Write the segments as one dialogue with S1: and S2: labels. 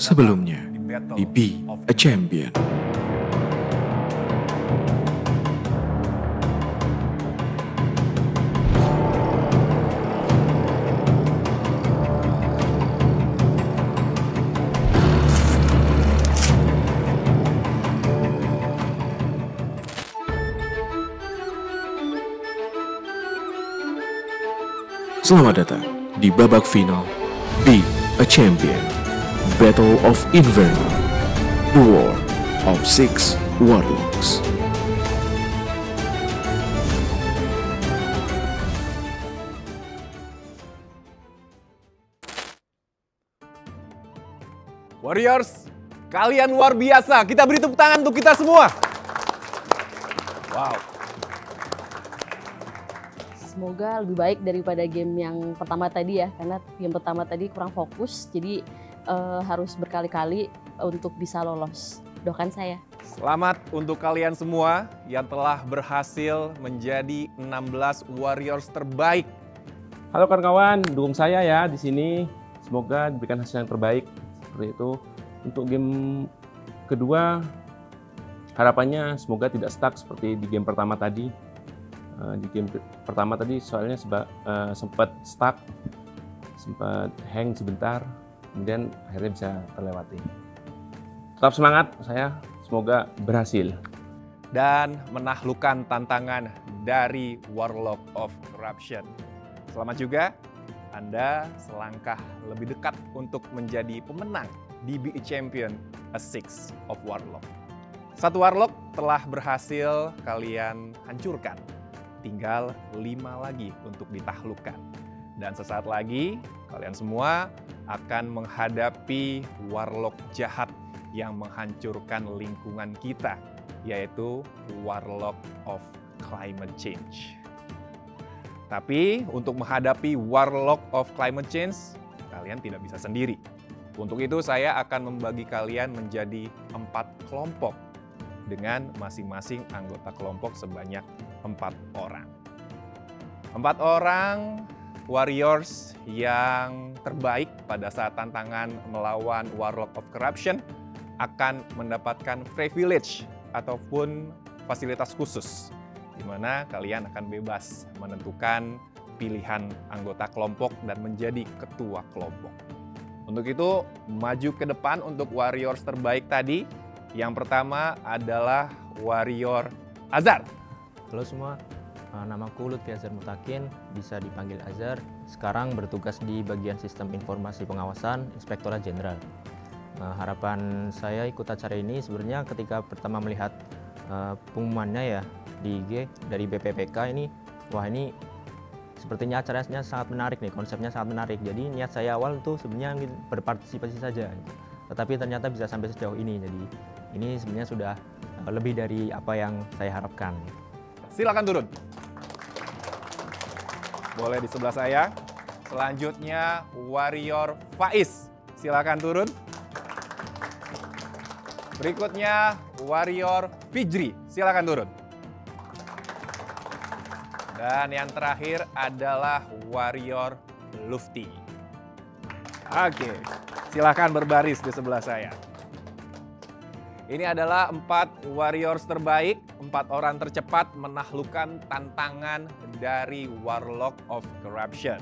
S1: Sebelumnya, di Be a Champion. Selamat datang di babak final Be a Champion, Battle of Inverno, The War of Six Warlocks.
S2: Warriors, kalian luar biasa. Kita beri tepuk tangan untuk kita semua. Wow.
S3: Semoga lebih baik daripada game yang pertama tadi ya, karena game pertama tadi kurang fokus, jadi harus berkali-kali untuk bisa lolos. Doakan saya.
S2: Selamat untuk kalian semua yang telah berhasil menjadi 16 Warriors terbaik.
S4: Halo kawan-kawan, dukung saya ya di sini. Semoga diberikan hasil yang terbaik seperti itu. Untuk game kedua, harapannya semoga tidak stuck seperti di game pertama tadi. Di game pertama tadi soalnya sempat stuck, sempat hang sebentar, kemudian akhirnya bisa terlewati. Tetap semangat saya, semoga berhasil.
S2: Dan menaklukkan tantangan dari Warlock of Corruption. Selamat juga, Anda selangkah lebih dekat untuk menjadi pemenang di Be a Champion, a Six of Warlock. Satu Warlock telah berhasil kalian hancurkan. Tinggal 5 lagi untuk ditaklukkan. Dan sesaat lagi, kalian semua akan menghadapi warlock jahat yang menghancurkan lingkungan kita, yaitu Warlock of Climate Change. Tapi untuk menghadapi Warlock of Climate Change, kalian tidak bisa sendiri. Untuk itu saya akan membagi kalian menjadi 4 kelompok dengan masing-masing anggota kelompok sebanyak 4 orang. 4 orang warriors yang terbaik pada saat tantangan melawan Warlock of Corruption akan mendapatkan privilege ataupun fasilitas khusus, di mana kalian akan bebas menentukan pilihan anggota kelompok dan menjadi ketua kelompok. Untuk itu, maju ke depan untuk warriors terbaik tadi. Yang pertama adalah Warrior Azhar.
S5: Halo semua, namaku Lutfi Azhar Mutakin, bisa dipanggil Azhar. Sekarang bertugas di bagian sistem informasi pengawasan Inspektorat Jenderal. Harapan saya ikut acara ini sebenarnya ketika pertama melihat pengumumannya ya di IG dari BPPK ini, wah ini sepertinya acaranya sangat menarik nih, konsepnya sangat menarik. Jadi niat saya awal tuh sebenarnya berpartisipasi saja, tetapi ternyata bisa sampai sejauh ini. Jadi ini sebenarnya sudah lebih dari apa yang saya harapkan.
S2: Silakan turun. Boleh di sebelah saya. Selanjutnya Warrior Faiz. Silakan turun. Berikutnya Warrior Fijri. Silakan turun. Dan yang terakhir adalah Warrior Lufti. Oke, silakan berbaris di sebelah saya. Ini adalah 4 warriors terbaik, 4 orang tercepat menaklukkan tantangan dari Warlock of Corruption.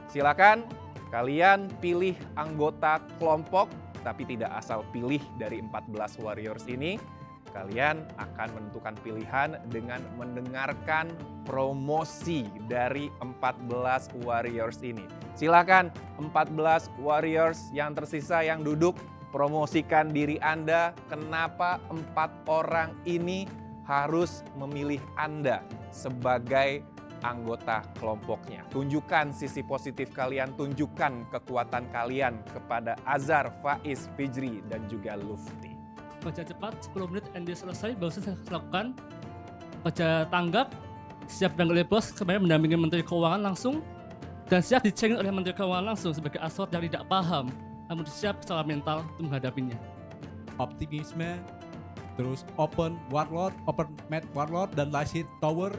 S2: Silakan kalian pilih anggota kelompok, tapi tidak asal pilih dari 14 warriors ini. Kalian akan menentukan pilihan dengan mendengarkan promosi dari 14 warriors ini. Silakan 14 warriors yang tersisa yang duduk, promosikan diri Anda, kenapa 4 orang ini harus memilih Anda sebagai anggota kelompoknya. Tunjukkan sisi positif kalian, tunjukkan kekuatan kalian kepada Azhar, Faiz, Fijri, dan juga Lufti.
S6: Kerja cepat, 10 menit ND selesai, baru saya lakukan. Kerja tanggap, siap dan oleh bos, kemarin mendampingi Menteri Keuangan langsung, dan siap dicengin oleh Menteri Keuangan langsung sebagai asort yang tidak paham, namun siap secara mental untuk menghadapinya.
S7: Optimisme, terus open warlord, open map warlord, dan light tower.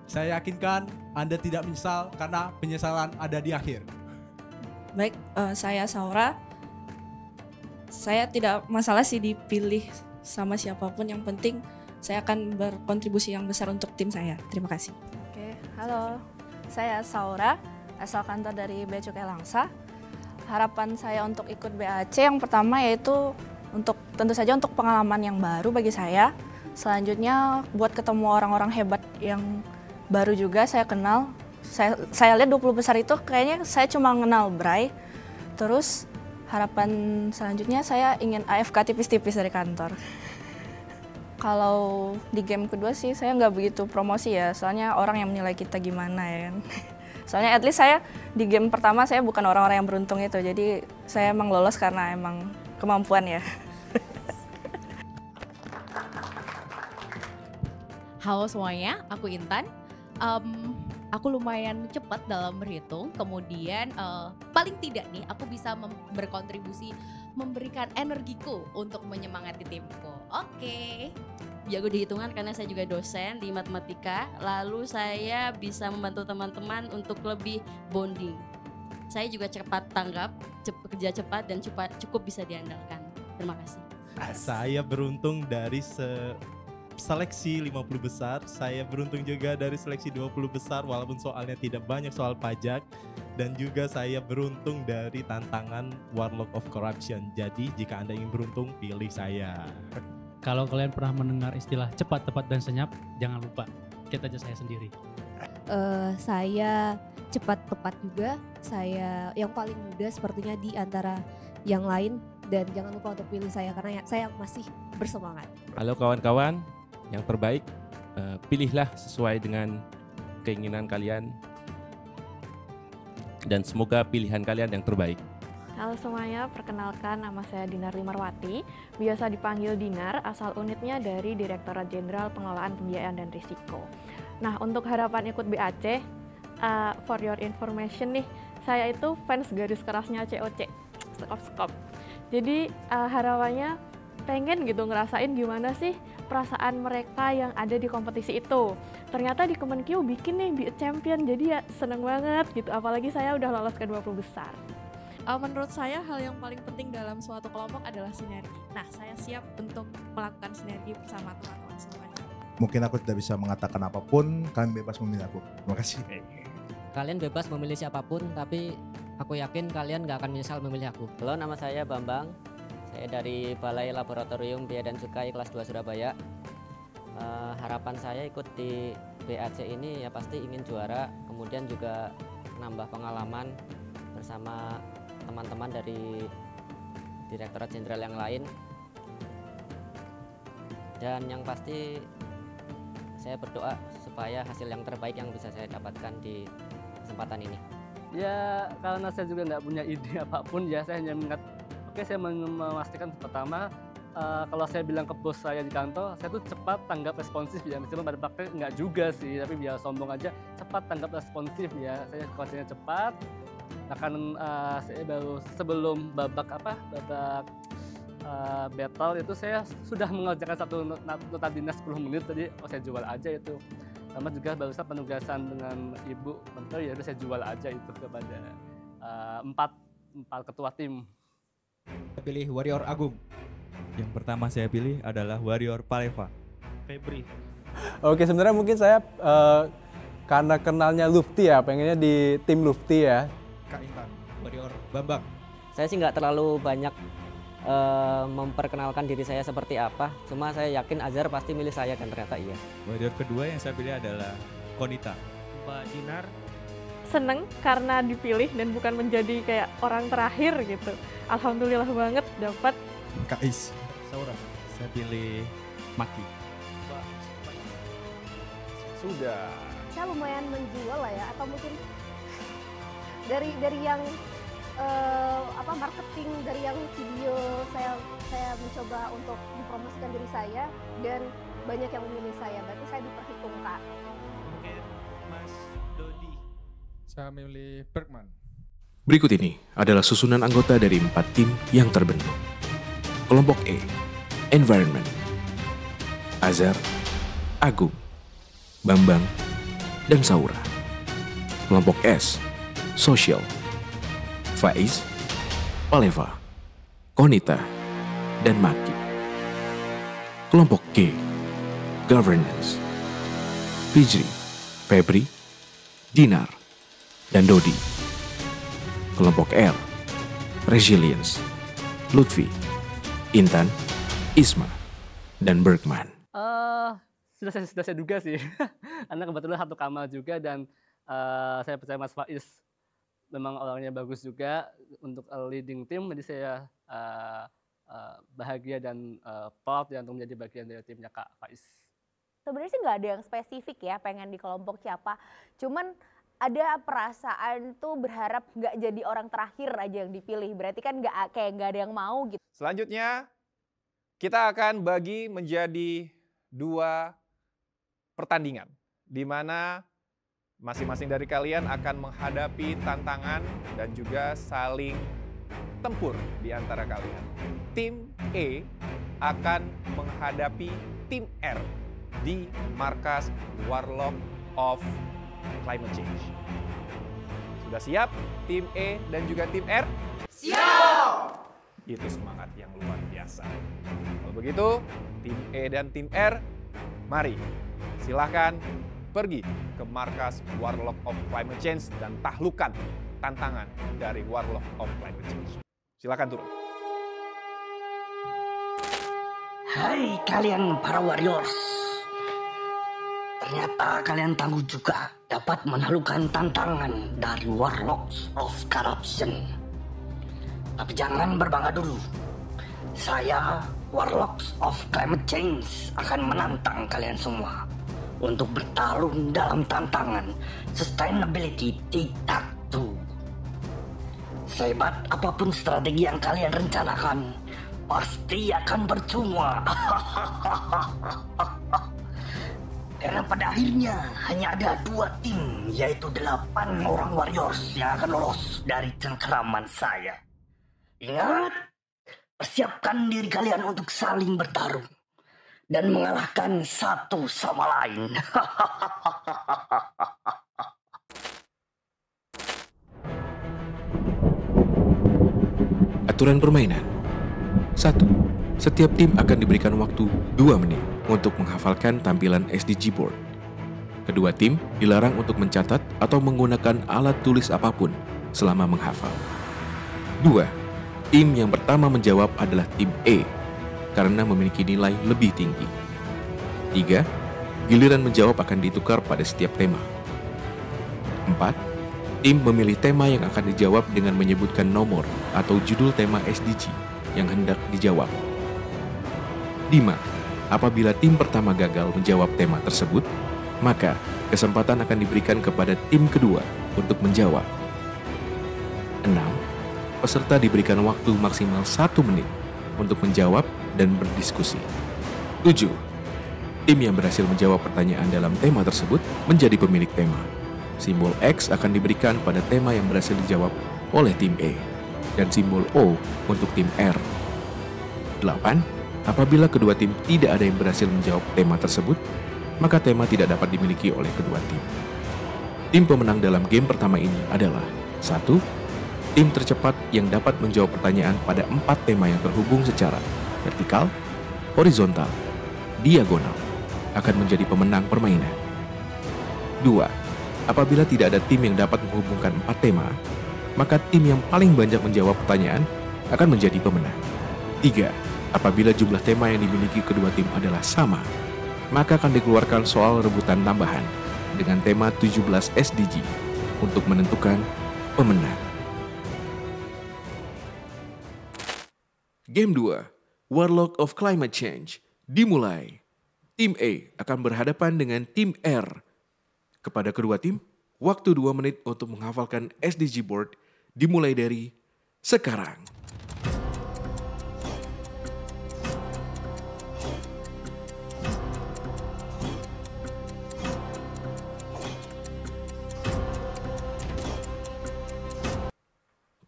S7: Saya yakinkan Anda tidak menyesal karena penyesalan ada di akhir.
S8: Baik, saya Saura. Saya tidak masalah sih dipilih sama siapapun, yang penting saya akan berkontribusi yang besar untuk tim saya. Terima kasih.
S9: Oke, halo. Saya Saura, asal kantor dari Bea Cukai Langsa. Harapan saya untuk ikut BAC yang pertama yaitu tentu saja untuk pengalaman yang baru bagi saya. Selanjutnya buat ketemu orang-orang hebat yang baru juga saya kenal. Saya lihat 20 besar itu kayaknya saya cuma kenal Bray. Terus harapan selanjutnya saya ingin AFK tipis-tipis dari kantor. Kalau di game kedua sih saya nggak begitu promosi ya, soalnya orang yang menilai kita gimana ya kan. Soalnya at least saya di game pertama saya bukan orang-orang yang beruntung itu, jadi saya emang lolos karena emang kemampuan ya.
S10: Halo semuanya, aku Intan. Aku lumayan cepat dalam berhitung, kemudian paling tidak nih aku bisa berkontribusi, memberikan energiku untuk menyemangati timku. Oke.
S3: Jago di hitungan karena saya juga dosen di matematika, lalu saya bisa membantu teman-teman untuk lebih bonding. Saya juga cepat tanggap, kerja cepat dan cukup bisa diandalkan. Terima kasih.
S11: Saya beruntung dari seleksi 50 besar, saya beruntung juga dari seleksi 20 besar walaupun soalnya tidak banyak soal pajak, dan juga saya beruntung dari tantangan Warlock of Corruption. Jadi jika Anda ingin beruntung, pilih saya.
S12: Kalau kalian pernah mendengar istilah cepat, tepat, dan senyap, jangan lupa, chat aja saya sendiri.
S13: Saya cepat, tepat juga, saya yang paling muda sepertinya di antara yang lain, dan jangan lupa untuk pilih saya karena saya masih bersemangat.
S4: Halo kawan-kawan, yang terbaik, pilihlah sesuai dengan keinginan kalian dan semoga pilihan kalian yang terbaik.
S14: Halo semuanya, perkenalkan nama saya Dinar Limarwati, biasa dipanggil Dinar, asal unitnya dari Direktorat Jenderal Pengelolaan Pembiayaan dan Risiko. Nah, untuk harapan ikut BAC, for your information nih, saya itu fans garis kerasnya COC, Skop. Jadi harapannya pengen gitu ngerasain gimana sih perasaan mereka yang ada di kompetisi itu. Ternyata di Kemenkeu bikin nih Be a Champion, jadi ya seneng banget gitu, apalagi saya udah lolos ke 20 besar.
S15: Menurut saya hal yang paling penting dalam suatu kelompok adalah sinergi. Nah, saya siap untuk melakukan sinergi bersama teman-teman semuanya.
S16: Mungkin aku tidak bisa mengatakan apapun, kalian bebas memilih aku. Terima kasih.
S17: Kalian bebas memilih siapapun, tapi aku yakin kalian gak akan menyesal memilih aku.
S18: Halo, nama saya Bambang. Saya dari Balai Laboratorium Biaya dan Cukai kelas 2 Surabaya. Harapan saya ikut di BAC ini ya pasti ingin juara, kemudian juga nambah pengalaman bersama teman-teman dari Direktorat Jenderal yang lain. Dan yang pasti saya berdoa supaya hasil yang terbaik yang bisa saya dapatkan di kesempatan ini.
S6: Ya karena saya juga nggak punya ide apapun ya, saya hanya mengingat, saya memastikan pertama kalau saya bilang ke bos saya di kantor, saya tuh cepat tanggap responsif ya, meskipun pada praktek nggak juga sih, tapi biar sombong aja, cepat tanggap responsif ya, saya kuasanya cepat. Akan saya baru sebelum babak battle itu saya sudah mengerjakan satu nota dinas 10 menit tadi, saya jual aja itu. Sama juga barusan penugasan dengan Ibu Menteri, ya saya jual aja itu kepada empat ketua tim.
S7: Saya pilih Warrior Agung. Yang pertama saya pilih adalah Warrior Paleva.
S2: Febri. Oke, sebenarnya mungkin saya karena kenalnya Lufty ya, pengennya di tim Lufty ya.
S7: Kak Intan, Warrior Bambang.
S18: Saya sih nggak terlalu banyak memperkenalkan diri saya seperti apa, cuma saya yakin Azhar pasti milih saya dan ternyata iya.
S7: Warrior kedua yang saya pilih adalah Konita.
S12: Mbak Dinar.
S14: Seneng karena dipilih dan bukan menjadi kayak orang terakhir gitu. Alhamdulillah banget dapat.
S16: Kak Is.
S7: Saura. Saya pilih Maki.
S2: Sudah.
S13: Saya lumayan menjual lah ya, atau mungkin dari yang marketing, dari yang video saya mencoba untuk mempromosikan diri saya dan banyak yang memilih saya, berarti saya diperhitungkan.
S12: Oke, Mas Dodi.
S19: Saya memilih Bergman.
S1: Berikut ini adalah susunan anggota dari 4 tim yang terbentuk. Kelompok E, Environment, Azhar, Agung, Bambang, dan Saura. Kelompok S, Social, Faiz, Paleva, Konita, dan Maki. Kelompok G, Governance, Fijri, Febri, Dinar, dan Dodi. Kelompok L, Resilience, Lutfi, Intan, Isma, dan Bergman.
S20: Sudah saya duga sih, karena kebetulan satu Kamal juga dan saya percaya Mas Faiz memang orangnya bagus juga untuk leading tim, jadi saya bahagia dan proud ya untuk menjadi bagian dari timnya Kak Faiz.
S21: Sebenarnya sih nggak ada yang spesifik ya pengen di kelompok siapa, cuman ada perasaan tuh berharap nggak jadi orang terakhir aja yang dipilih, berarti kan nggak ada yang mau gitu.
S2: Selanjutnya kita akan bagi menjadi 2 pertandingan di mana masing-masing dari kalian akan menghadapi tantangan dan juga saling tempur di antara kalian. Tim E akan menghadapi tim R di markas Warlock of Climate Change. Sudah siap tim E dan juga tim R? Siap! Itu semangat yang luar biasa. Kalau begitu, tim E dan tim R, mari silahkan pergi ke markas Warlock of Climate Change dan taklukkan tantangan dari Warlock of Climate Change. Silahkan turun.
S22: Hai kalian para warriors. Ternyata kalian tangguh juga dapat menaklukkan tantangan dari Warlocks of Corruption. Tapi jangan berbangga dulu. Saya, Warlocks of Climate Change, akan menantang kalian semua untuk bertarung dalam tantangan Sustainability Tic-Tac-Toe. Sehebat apapun strategi yang kalian rencanakan, pasti akan percuma. Karena pada akhirnya hanya ada 2 tim, yaitu 8 orang warriors yang akan lolos dari cengkeraman saya. Ingat, persiapkan diri kalian untuk saling bertarung dan mengalahkan satu sama lain.
S1: Aturan permainan. 1. Setiap tim akan diberikan waktu 2 menit untuk menghafalkan tampilan SDG board. Kedua tim dilarang untuk mencatat atau menggunakan alat tulis apapun selama menghafal. 2. Tim yang pertama menjawab adalah tim E karena memiliki nilai lebih tinggi. 3. Giliran menjawab akan ditukar pada setiap tema. 4. Tim memilih tema yang akan dijawab dengan menyebutkan nomor atau judul tema SDG yang hendak dijawab. 5. Apabila tim pertama gagal menjawab tema tersebut, maka kesempatan akan diberikan kepada tim kedua untuk menjawab. 6. Peserta diberikan waktu maksimal 1 menit untuk menjawab dan berdiskusi. 7. Tim yang berhasil menjawab pertanyaan dalam tema tersebut menjadi pemilik tema. Simbol X akan diberikan pada tema yang berhasil dijawab oleh tim E dan simbol O untuk tim R. 8. Apabila kedua tim tidak ada yang berhasil menjawab tema tersebut, maka tema tidak dapat dimiliki oleh kedua tim. Tim pemenang dalam game pertama ini adalah 1. Tim tercepat yang dapat menjawab pertanyaan pada 4 tema yang terhubung secara vertikal, horizontal, diagonal akan menjadi pemenang permainan. 2. Apabila tidak ada tim yang dapat menghubungkan 4 tema, maka tim yang paling banyak menjawab pertanyaan akan menjadi pemenang. 3. Apabila jumlah tema yang dimiliki kedua tim adalah sama, maka akan dikeluarkan soal rebutan tambahan dengan tema 17 SDG untuk menentukan pemenang. Game 2, Warlock of Climate Change, dimulai. Tim A akan berhadapan dengan tim R. Kepada kedua tim, waktu 2 menit untuk menghafalkan SDG board dimulai dari sekarang.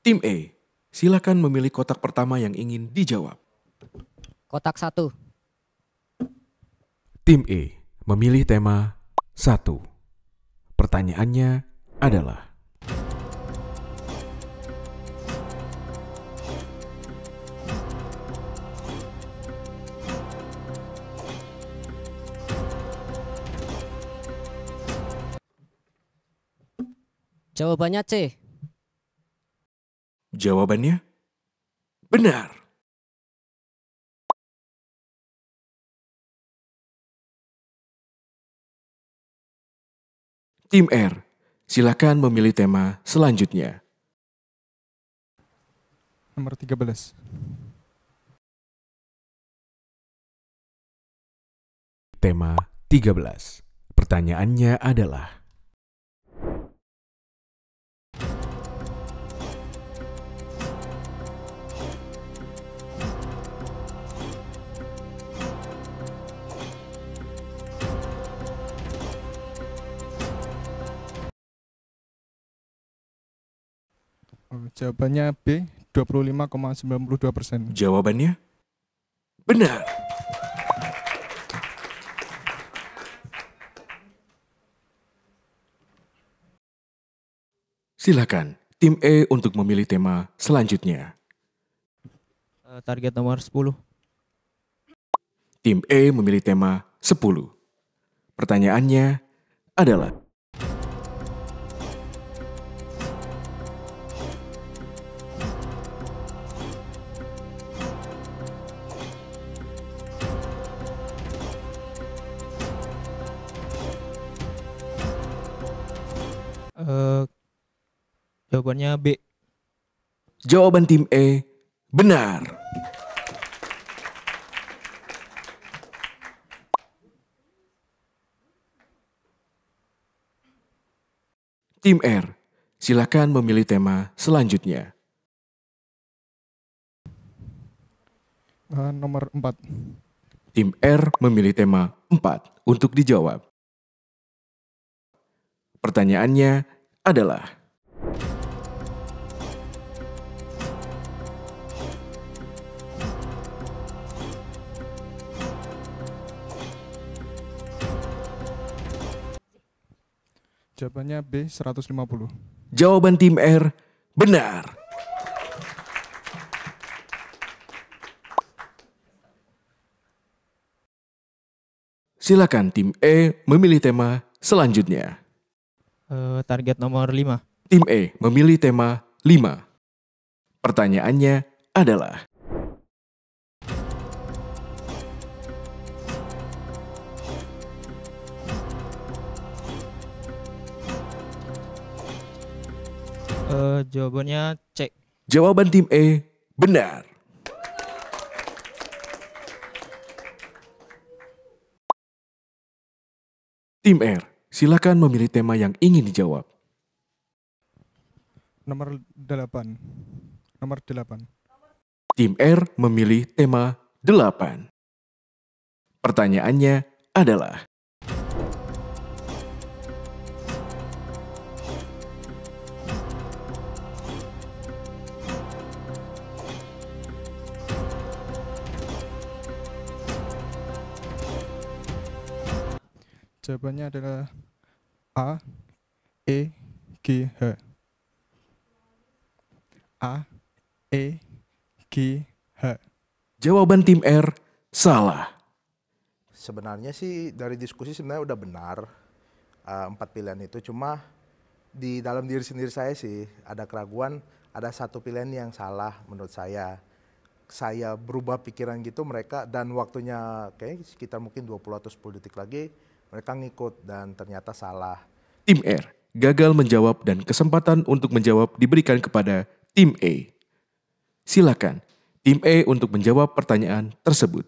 S1: Tim A, silakan memilih kotak pertama yang ingin dijawab.
S17: Kotak 1.
S1: Tim E memilih tema 1. Pertanyaannya adalah:
S17: Jawabannya C.
S1: Jawabannya benar. Tim R, silakan memilih tema selanjutnya.
S19: Nomor 13.
S1: Tema 13. Pertanyaannya adalah:
S19: Jawabannya B, 25,92%.
S1: Jawabannya benar. Silakan tim E untuk memilih tema selanjutnya.
S5: Target nomor 10.
S1: Tim E memilih tema 10. Pertanyaannya adalah:
S5: Jawabannya B.
S1: Jawaban tim E benar. Tim R, silakan memilih tema selanjutnya.
S19: Nomor 4.
S1: Tim R memilih tema 4 untuk dijawab. Pertanyaannya adalah:
S19: Jawabannya B, 150.
S1: Jawaban tim R benar. Silakan tim E memilih tema selanjutnya.
S5: Target nomor 5.
S1: Tim E memilih tema 5. Pertanyaannya adalah:
S5: Jawabannya C.
S1: Jawaban tim E benar. Tim R, silakan memilih tema yang ingin dijawab.
S19: Nomor 8. Nomor 8.
S1: Tim R memilih tema 8. Pertanyaannya adalah:
S19: Jawabannya adalah A, E, G, H. A, E, G, H.
S1: Jawaban tim R salah.
S16: Sebenarnya sih dari diskusi sebenarnya udah benar 4 pilihan itu, cuma di dalam diri sendiri saya sih ada keraguan, ada satu pilihan yang salah menurut saya. Saya berubah pikiran gitu mereka, dan waktunya kayak sekitar mungkin 20 atau 10 detik lagi mereka ngikut dan ternyata salah.
S1: Tim R gagal menjawab dan kesempatan untuk menjawab diberikan kepada tim E. Silakan tim E untuk menjawab pertanyaan tersebut.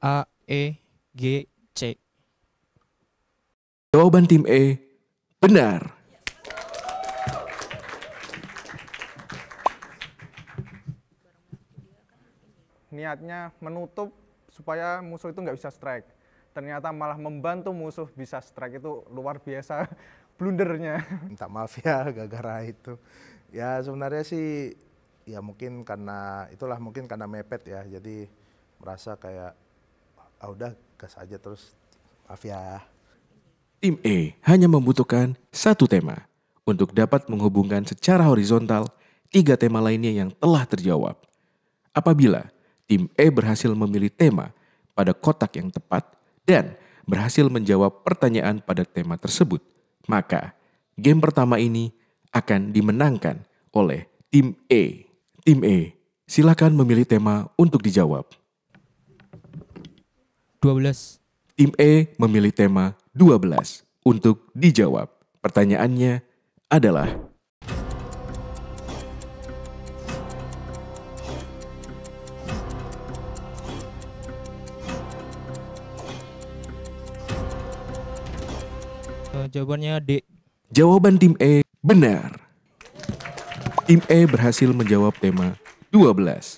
S5: A, E, G, C.
S1: Jawaban tim E benar.
S2: Niatnya menutup supaya musuh itu nggak bisa strike. Ternyata malah membantu musuh bisa strike, itu luar biasa blundernya.
S16: Minta maaf ya gara-gara itu. Ya sebenarnya sih ya mungkin karena itulah, mungkin karena mepet ya. Jadi merasa kayak udah gas aja terus, maaf ya.
S1: Tim E hanya membutuhkan satu tema untuk dapat menghubungkan secara horizontal 3 tema lainnya yang telah terjawab. Apabila tim E berhasil memilih tema pada kotak yang tepat dan berhasil menjawab pertanyaan pada tema tersebut, maka game pertama ini akan dimenangkan oleh tim E. Tim E, silakan memilih tema untuk dijawab.
S5: 12.
S1: Tim E memilih tema 12 untuk dijawab. Pertanyaannya adalah
S5: Jawabannya D.
S1: jawaban tim E benar. Tim E berhasil menjawab tema 12.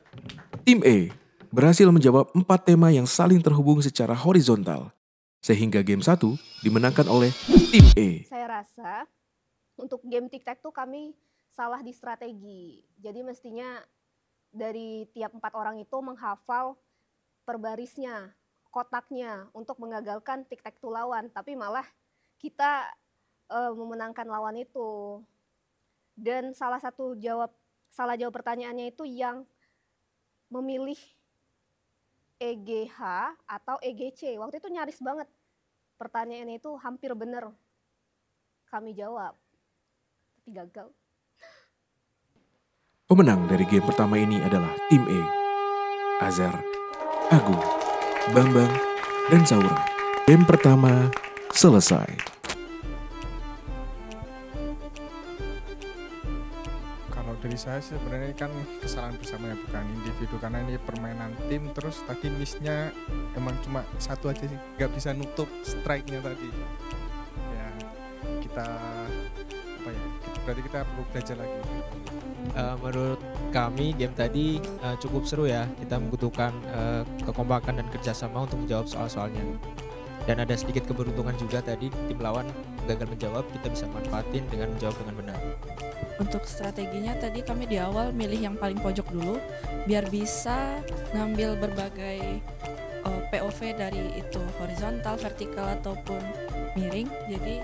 S1: Tim E berhasil menjawab 4 tema yang saling terhubung secara horizontal. Sehingga game 1 dimenangkan oleh tim E.
S13: Saya rasa untuk game tic-tac-toe kami salah di strategi. Jadi mestinya dari tiap 4 orang itu menghafal per barisnya, kotaknya untuk mengagalkan tic-tac-toe lawan. Tapi malah kita memenangkan lawan itu. Dan salah jawab pertanyaannya itu yang memilih EGH atau EGC. Waktu itu nyaris banget. Pertanyaannya itu hampir benar kami jawab. Tapi gagal.
S1: Pemenang dari game pertama ini adalah tim E. Azhar, Agung, Bambang, dan Saura. Game pertama selesai.
S19: Kalau dari saya sih sebenarnya kan kesalahan bersama ya, bukan individu, karena ini permainan tim. Terus tadi missnya emang cuma satu aja sih, nggak bisa nutup strike-nya tadi. Ya kita berarti kita perlu belajar lagi.
S5: Menurut kami game tadi cukup seru ya. Kita membutuhkan kekompakan dan kerjasama untuk menjawab soal-soalnya. Dan ada sedikit keberuntungan juga tadi, tim lawan gagal menjawab, kita bisa manfaatin dengan menjawab dengan benar.
S15: Untuk strateginya tadi kami di awal milih yang paling pojok dulu biar bisa ngambil berbagai POV dari itu horizontal, vertikal ataupun miring. Jadi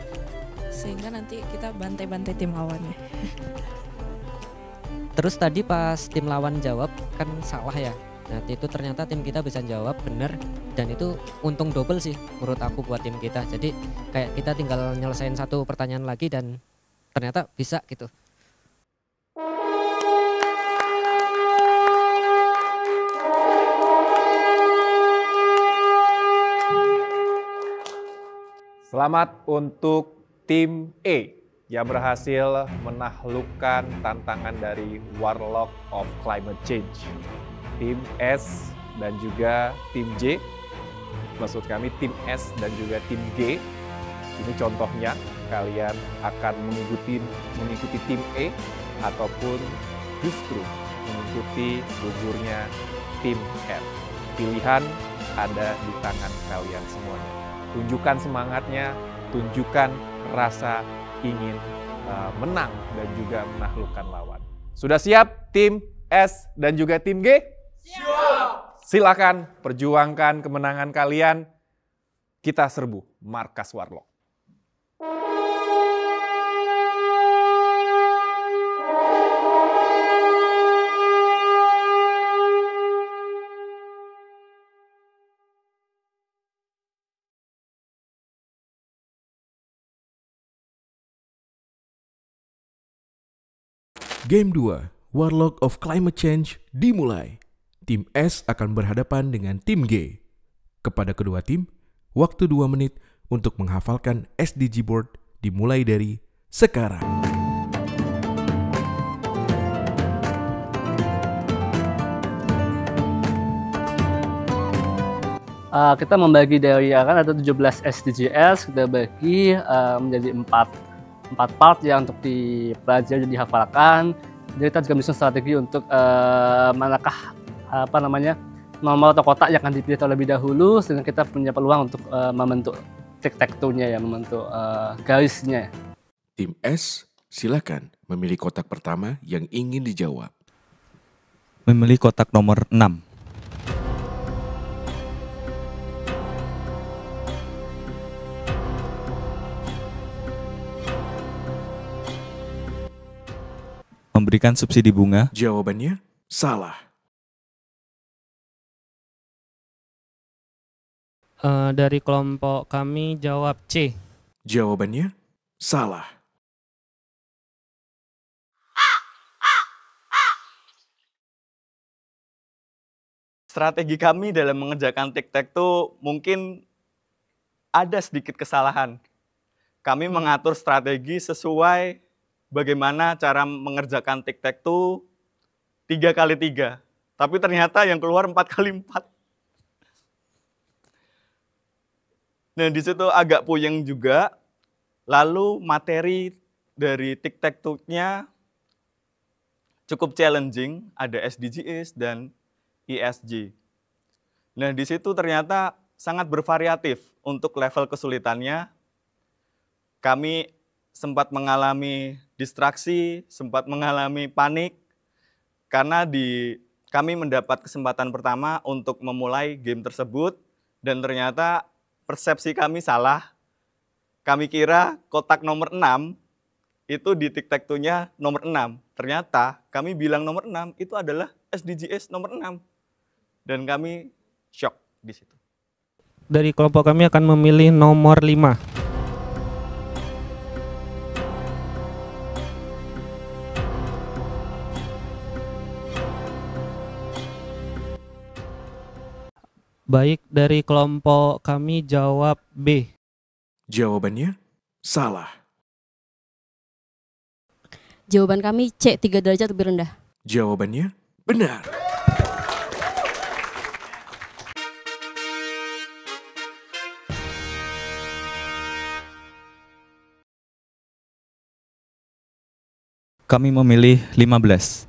S15: sehingga nanti kita bantai-bantai tim lawannya.
S17: Terus tadi pas tim lawan jawab kan salah ya. Nah itu ternyata tim kita bisa jawab benar, dan itu untung double sih menurut aku buat tim kita. Jadi kayak kita tinggal nyelesain satu pertanyaan lagi dan ternyata bisa gitu.
S2: Selamat untuk tim E yang berhasil menaklukkan tantangan dari Warlock of Climate Change. Tim S dan juga tim J, maksud kami tim S dan juga tim G. Ini contohnya, kalian akan mengikuti tim E ataupun justru mengikuti gugurnya tim F. Pilihan ada di tangan kalian semuanya. Tunjukkan semangatnya, tunjukkan rasa ingin menang dan juga menaklukkan lawan. Sudah siap tim S dan juga tim G? Siap! Silakan perjuangkan kemenangan kalian. Kita serbu markas Warlock.
S1: Game 2, Warlock of Climate Change dimulai. Tim S akan berhadapan dengan tim G. Kepada kedua tim, waktu 2 menit untuk menghafalkan SDG board dimulai dari sekarang.
S20: Kita membagi dari akan ada 17 SDGs, kita bagi menjadi 4 part ya untuk dipelajari dan dihafalkan. Jadi kita juga menyusun strategi untuk manakah nomor atau kotak yang akan dipilih terlebih dahulu, sehingga kita punya peluang untuk membentuk tic-tac-toe-nya ya, membentuk garisnya.
S1: Tim S, silakan memilih kotak pertama yang ingin dijawab.
S8: Memilih kotak nomor 6. Memberikan subsidi bunga.
S1: Jawabannya salah.
S5: Dari kelompok kami jawab C.
S1: Jawabannya salah.
S9: Strategi kami dalam mengerjakan tic-tac-toe mungkin ada sedikit kesalahan. Kami mengatur strategi sesuai bagaimana cara mengerjakan tic-tac-toe 3x3. Tapi ternyata yang keluar 4x4. Nah, di situ agak puyeng juga. Lalu materi dari tic-tac-toe-nya cukup challenging, ada SDGs dan ESG. Nah, di situ ternyata sangat bervariatif untuk level kesulitannya. Kami sempat mengalami distraksi, sempat mengalami panik, karena kami mendapat kesempatan pertama untuk memulai game tersebut, dan ternyata persepsi kami salah. Kami kira kotak nomor 6 itu di tic-tac-toe-nya nomor 6. Ternyata kami bilang nomor 6 itu adalah SDGs nomor 6. Dan kami shock di situ.
S5: Dari kelompok kami akan memilih nomor 5. Baik, dari kelompok kami jawab B.
S1: Jawabannya salah.
S3: Jawaban kami C, 3 derajat lebih rendah.
S1: Jawabannya benar.
S8: Kami memilih 15.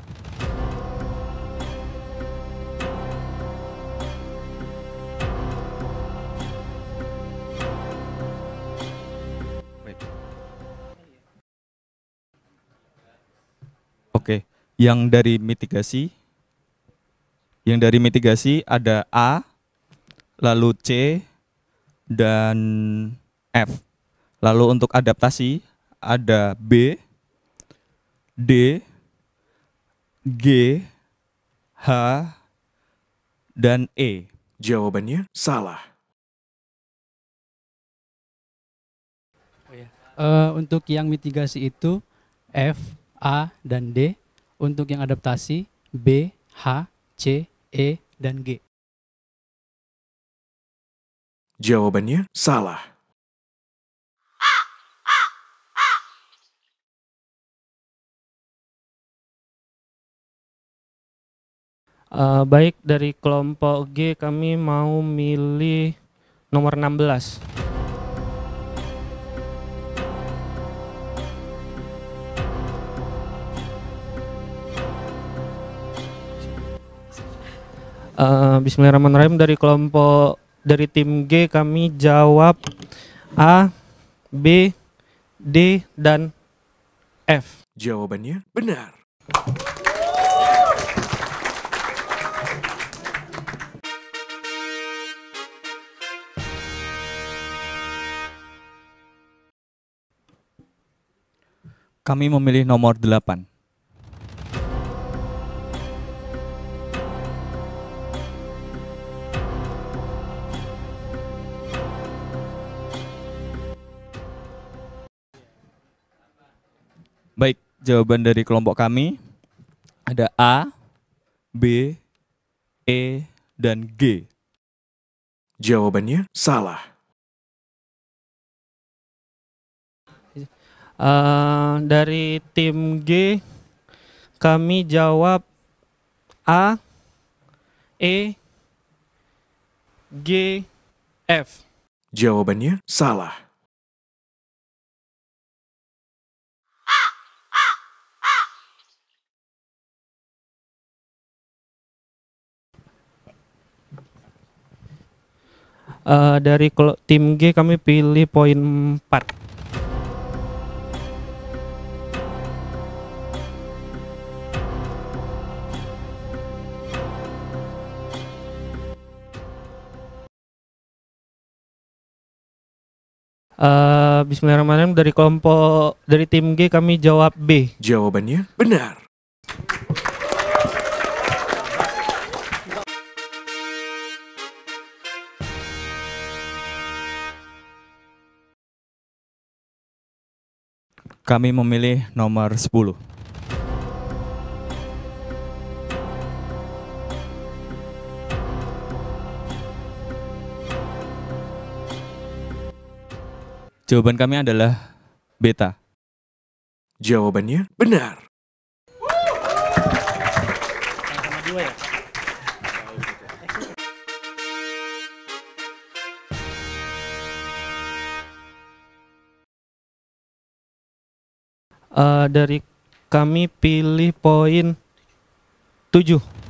S8: Oke, yang dari mitigasi ada A, lalu C, dan F. Lalu untuk adaptasi ada B, D, G, H, dan E.
S1: Jawabannya salah.
S12: Untuk yang mitigasi itu F, A, dan D. Untuk yang adaptasi B, H, C, E, dan G.
S1: Jawabannya salah.
S5: Baik, dari kelompok G kami mau milih nomor 16. Bismillahirrahmanirrahim. Dari tim G kami jawab A, B, D, dan F.
S1: Jawabannya benar.
S8: Kami memilih nomor 8. Baik, jawaban dari kelompok kami ada A, B, E, dan G.
S1: Jawabannya salah.
S5: Dari tim G kami jawab A, E, G, F.
S1: Jawabannya salah.
S5: Dari tim G kami pilih poin 4. Bismillahirrahmanirrahim. Dari tim G kami jawab B.
S1: Jawabannya benar.
S8: Kami memilih nomor 10. Jawaban kami adalah beta.
S1: Jawabannya benar.
S20: Sama dua ya.
S5: Dari kami pilih poin 7.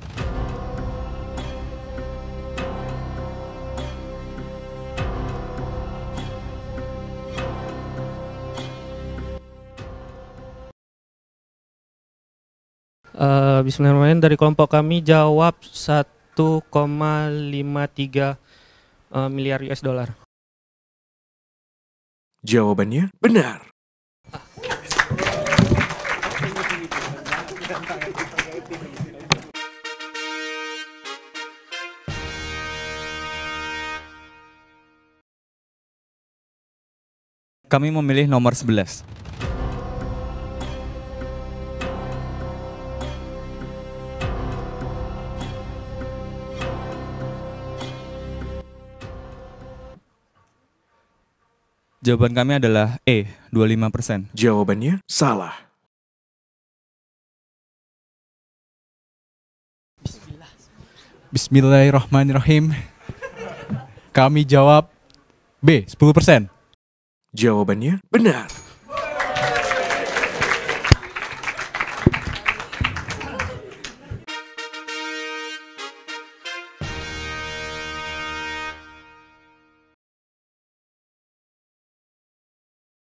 S5: Bismillahirrahmanirrahim. Dari kelompok kami jawab 1,53 miliar US dollar.
S1: Jawabannya benar.
S8: Kami memilih nomor 11. Jawaban kami adalah E, 25%.
S1: Jawabannya salah.
S7: Bismillahirrahmanirrahim. Kami jawab B, 10%.
S1: Jawabannya benar.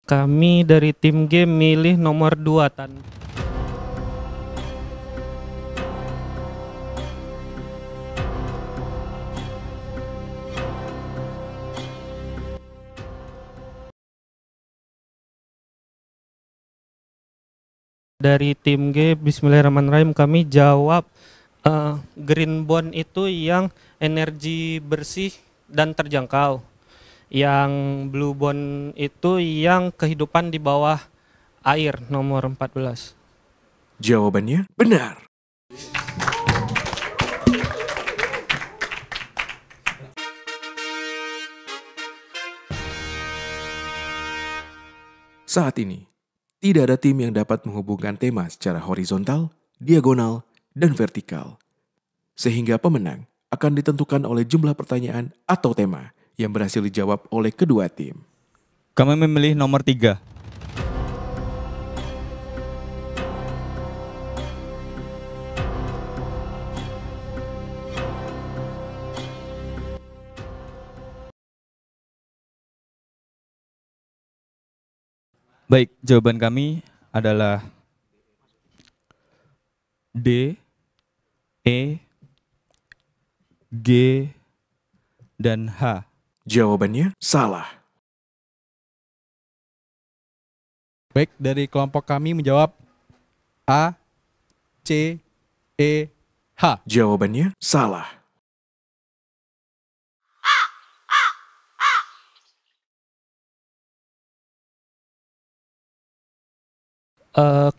S5: Kami dari tim G milih nomor 2 Tan. Dari tim G, bismillahirrahmanirrahim, kami jawab green bond itu yang energi bersih dan terjangkau. Yang blue bond itu yang kehidupan di bawah air, nomor 14.
S1: Jawabannya benar. Saat ini, tidak ada tim yang dapat menghubungkan tema secara horizontal, diagonal, dan vertikal. Sehingga pemenang akan ditentukan oleh jumlah pertanyaan atau tema yang berhasil dijawab oleh kedua tim.
S8: Kami memilih nomor 3. Baik, jawaban kami adalah D, E, G, dan H.
S1: Jawabannya salah.
S7: Baik, dari kelompok kami menjawab A, C, E, H.
S1: Jawabannya salah.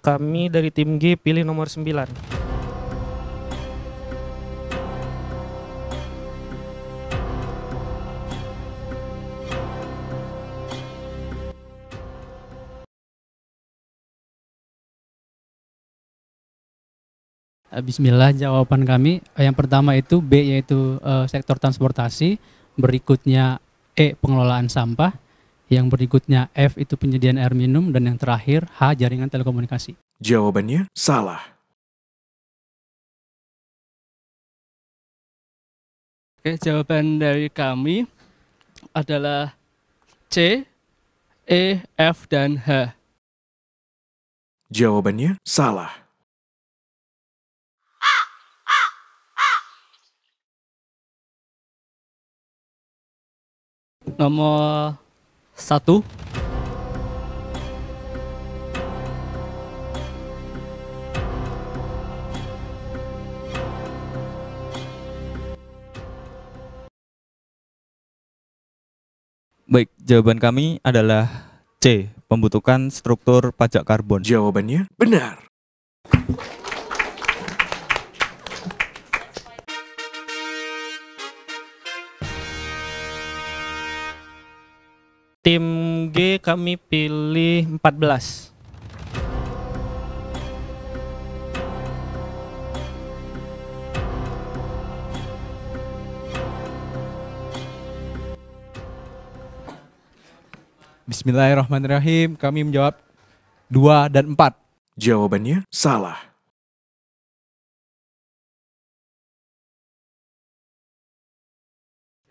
S5: Kami dari tim G pilih nomor 9.
S12: Bismillah, jawaban kami yang pertama itu B, yaitu sektor transportasi, berikutnya E, pengelolaan sampah, yang berikutnya F itu penyediaan air minum, dan yang terakhir H, jaringan telekomunikasi.
S1: Jawabannya salah.
S6: Oke, jawaban dari kami adalah C, E, F, dan H.
S1: Jawabannya salah.
S6: Nomor 1.
S8: Baik, jawaban kami adalah C, pembentukan struktur pajak karbon.
S1: Jawabannya benar.
S10: tim G kami pilih 14.
S7: Bismillahirrahmanirrahim. Kami menjawab 2 dan 4.
S1: Jawabannya salah.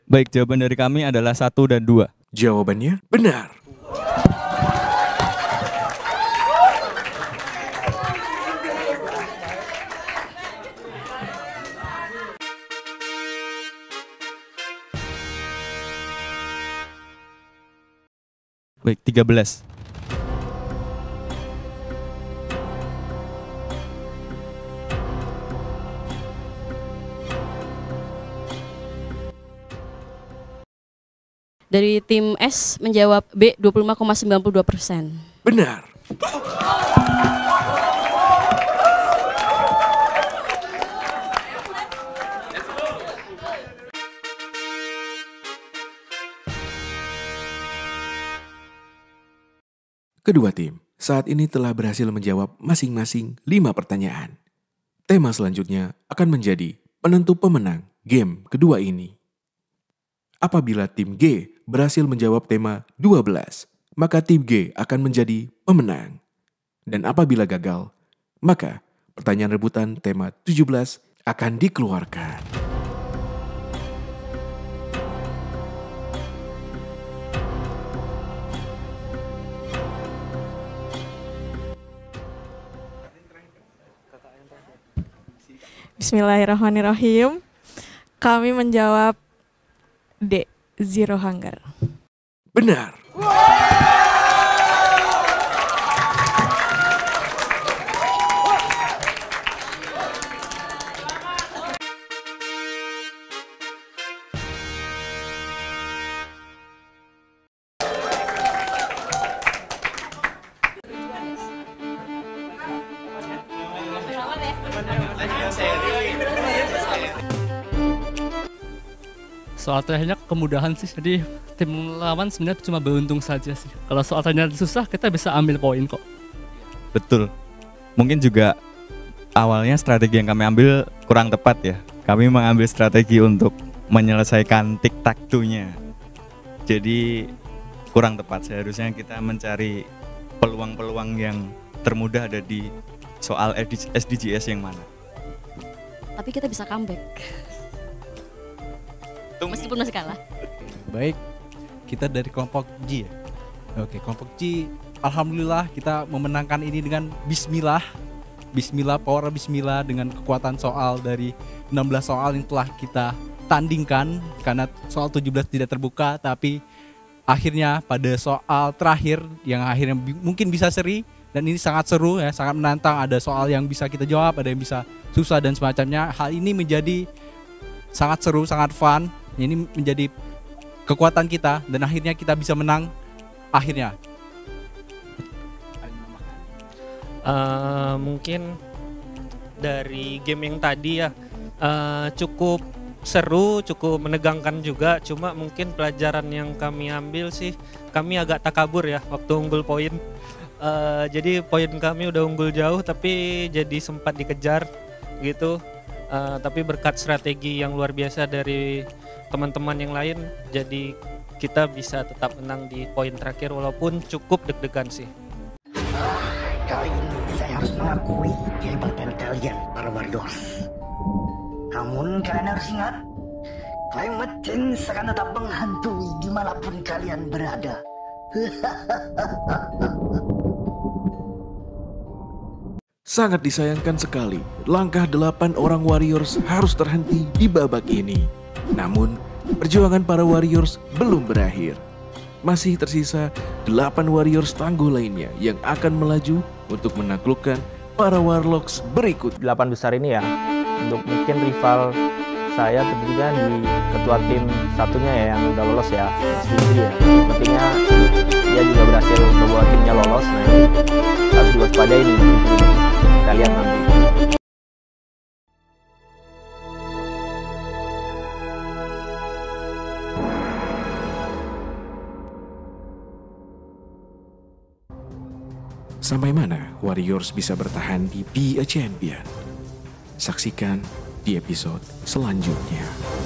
S8: Baik, jawaban dari kami adalah 1 dan 2.
S1: Jawabannya benar.
S8: Baik, 13.
S3: Dari tim S menjawab B 25,92%.
S1: Benar. Kedua tim saat ini telah berhasil menjawab masing-masing 5 pertanyaan. Tema selanjutnya akan menjadi penentu pemenang game kedua ini. Apabila tim G berhasil menjawab tema 12, maka tim G akan menjadi pemenang. Dan apabila gagal, maka pertanyaan rebutan tema 17 akan dikeluarkan.
S11: Bismillahirrahmanirrahim. Kami menjawab D, Zero Hunger.
S1: Benar.
S6: Soal terakhirnya kemudahan sih, jadi tim lawan sebenarnya cuma beruntung saja sih. Kalau soal terakhirnya susah, kita bisa ambil poin kok.
S8: Betul. Mungkin juga awalnya strategi yang kami ambil kurang tepat ya. Kami mengambil strategi untuk menyelesaikan tic-tac-toe-nya. Jadi kurang tepat. Seharusnya kita mencari peluang-peluang yang termudah ada di soal SDGs yang mana.
S3: Tapi kita bisa comeback. Meskipun masih kalah.
S7: Baik, kita dari kelompok G ya. Oke, kelompok G, alhamdulillah kita memenangkan ini dengan bismillah. Bismillah, power bismillah, dengan kekuatan soal dari 16 soal yang telah kita tandingkan. Karena soal 17 tidak terbuka, tapi akhirnya pada soal terakhir yang akhirnya mungkin bisa seri, dan ini sangat seru ya, sangat menantang. Ada soal yang bisa kita jawab, ada yang bisa susah dan semacamnya. Hal ini menjadi sangat seru, sangat fun. Ini menjadi kekuatan kita dan akhirnya kita bisa menang akhirnya.
S10: Mungkin dari game yang tadi ya cukup seru, cukup menegangkan juga. Cuma mungkin pelajaran yang kami ambil sih, kami agak takabur ya waktu unggul poin. Jadi poin kami udah unggul jauh tapi jadi sempat dikejar gitu. Tapi berkat strategi yang luar biasa dari teman-teman yang lain, jadi kita bisa tetap menang di poin terakhir walaupun cukup deg-degan sih.
S22: Kali ini saya harus mengakui kehebatan kalian para warriors. Namun kalian harus ingat, climate change akan tetap menghantui dimanapun kalian berada.
S1: Sangat disayangkan sekali, langkah 8 orang Warriors harus terhenti di babak ini. Namun, perjuangan para Warriors belum berakhir. Masih tersisa 8 Warriors tangguh lainnya yang akan melaju untuk menaklukkan para Warlocks berikut.
S23: 8 besar ini ya, untuk mungkin rival saya tentunya di ketua tim satunya ya yang udah lolos ya, Mas Fitri ya. Sepertinya dia juga berhasil membawa timnya lolos, nah ini harus diwaspadai nih. Kita lihat nanti.
S1: Sampai mana Warriors bisa bertahan di Be a Champion? Saksikan di episode selanjutnya.